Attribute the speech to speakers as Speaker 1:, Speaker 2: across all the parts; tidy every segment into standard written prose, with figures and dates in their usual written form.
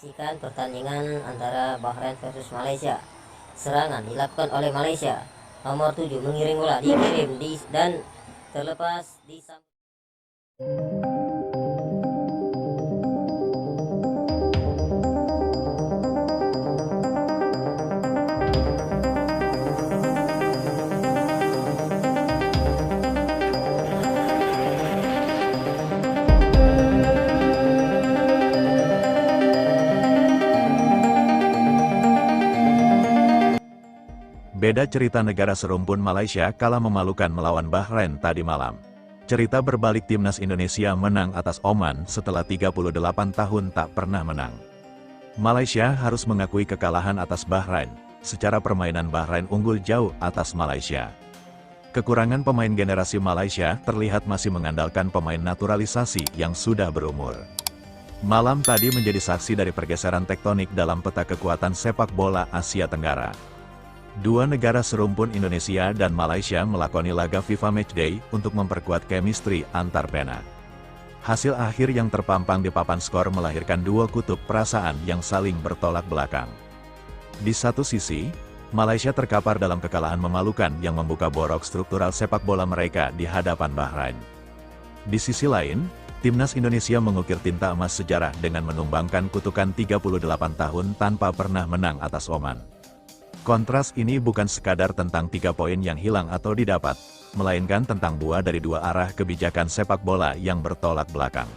Speaker 1: menyaksikan pertandingan antara Bahrain versus Malaysia. Serangan dilakukan oleh Malaysia. Nomor 7 mengirim bola, dikirim dan terlepas di
Speaker 2: Beda cerita negara serumpun Malaysia kalah memalukan melawan Bahrain tadi malam. Cerita berbalik timnas Indonesia menang atas Oman setelah 38 tahun tak pernah menang. Malaysia harus mengakui kekalahan atas Bahrain. Secara permainan Bahrain unggul jauh atas Malaysia. Kekurangan pemain generasi Malaysia terlihat masih mengandalkan pemain naturalisasi yang sudah berumur. Malam tadi menjadi saksi dari pergeseran tektonik dalam peta kekuatan sepak bola Asia Tenggara. Dua negara serumpun Indonesia dan Malaysia melakoni laga FIFA Matchday untuk memperkuat chemistry antar pena. Hasil akhir yang terpampang di papan skor melahirkan dua kutub perasaan yang saling bertolak belakang. Di satu sisi, Malaysia terkapar dalam kekalahan memalukan yang membuka borok struktural sepak bola mereka di hadapan Bahrain. Di sisi lain, timnas Indonesia mengukir tinta emas sejarah dengan menumbangkan kutukan 38 tahun tanpa pernah menang atas Oman. Kontras ini bukan sekadar tentang 3 poin yang hilang atau didapat, melainkan tentang buah dari dua arah kebijakan sepak bola yang bertolak belakang.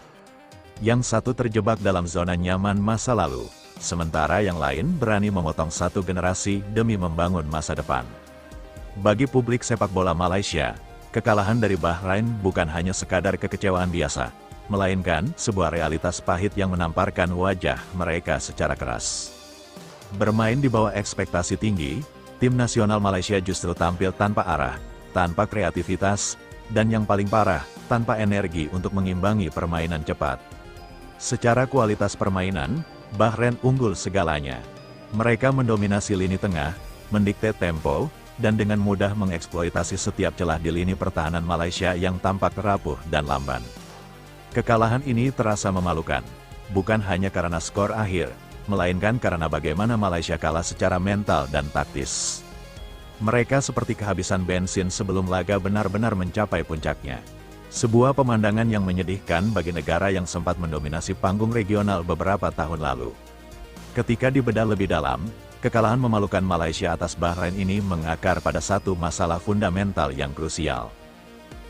Speaker 2: Yang satu terjebak dalam zona nyaman masa lalu, sementara yang lain berani memotong satu generasi demi membangun masa depan. Bagi publik sepak bola Malaysia, kekalahan dari Bahrain bukan hanya sekadar kekecewaan biasa, melainkan sebuah realitas pahit yang menamparkan wajah mereka secara keras. Bermain di bawah ekspektasi tinggi, tim nasional Malaysia justru tampil tanpa arah, tanpa kreativitas, dan yang paling parah, tanpa energi untuk mengimbangi permainan cepat. Secara kualitas permainan, Bahrain unggul segalanya. Mereka mendominasi lini tengah, mendikte tempo, dan dengan mudah mengeksploitasi setiap celah di lini pertahanan Malaysia yang tampak rapuh dan lamban. Kekalahan ini terasa memalukan, bukan hanya karena skor akhir, melainkan karena bagaimana Malaysia kalah secara mental dan taktis. Mereka seperti kehabisan bensin sebelum laga benar-benar mencapai puncaknya. Sebuah pemandangan yang menyedihkan bagi negara yang sempat mendominasi panggung regional beberapa tahun lalu. Ketika dibedah lebih dalam, kekalahan memalukan Malaysia atas Bahrain ini mengakar pada satu masalah fundamental yang krusial.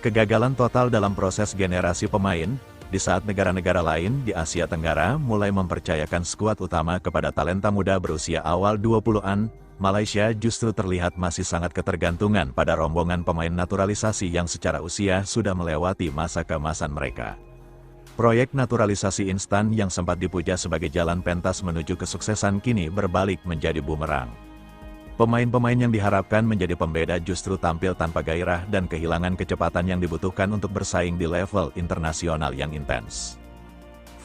Speaker 2: Kegagalan total dalam proses generasi pemain, di saat negara-negara lain di Asia Tenggara mulai mempercayakan skuad utama kepada talenta muda berusia awal 20-an, Malaysia justru terlihat masih sangat ketergantungan pada rombongan pemain naturalisasi yang secara usia sudah melewati masa keemasan mereka. Proyek naturalisasi instan yang sempat dipuja sebagai jalan pentas menuju kesuksesan kini berbalik menjadi bumerang. Pemain-pemain yang diharapkan menjadi pembeda justru tampil tanpa gairah dan kehilangan kecepatan yang dibutuhkan untuk bersaing di level internasional yang intens.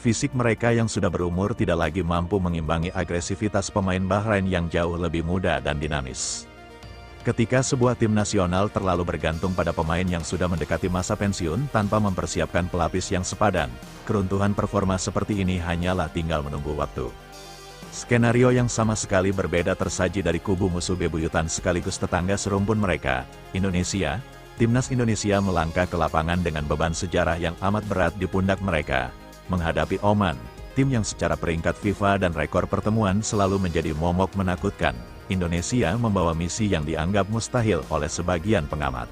Speaker 2: Fisik mereka yang sudah berumur tidak lagi mampu mengimbangi agresivitas pemain Bahrain yang jauh lebih muda dan dinamis. Ketika sebuah tim nasional terlalu bergantung pada pemain yang sudah mendekati masa pensiun tanpa mempersiapkan pelapis yang sepadan, keruntuhan performa seperti ini hanyalah tinggal menunggu waktu. Skenario yang sama sekali berbeda tersaji dari kubu musuh bebuyutan sekaligus tetangga serumpun mereka, Indonesia. Timnas Indonesia melangkah ke lapangan dengan beban sejarah yang amat berat di pundak mereka, menghadapi Oman, tim yang secara peringkat FIFA dan rekor pertemuan selalu menjadi momok menakutkan. Indonesia membawa misi yang dianggap mustahil oleh sebagian pengamat.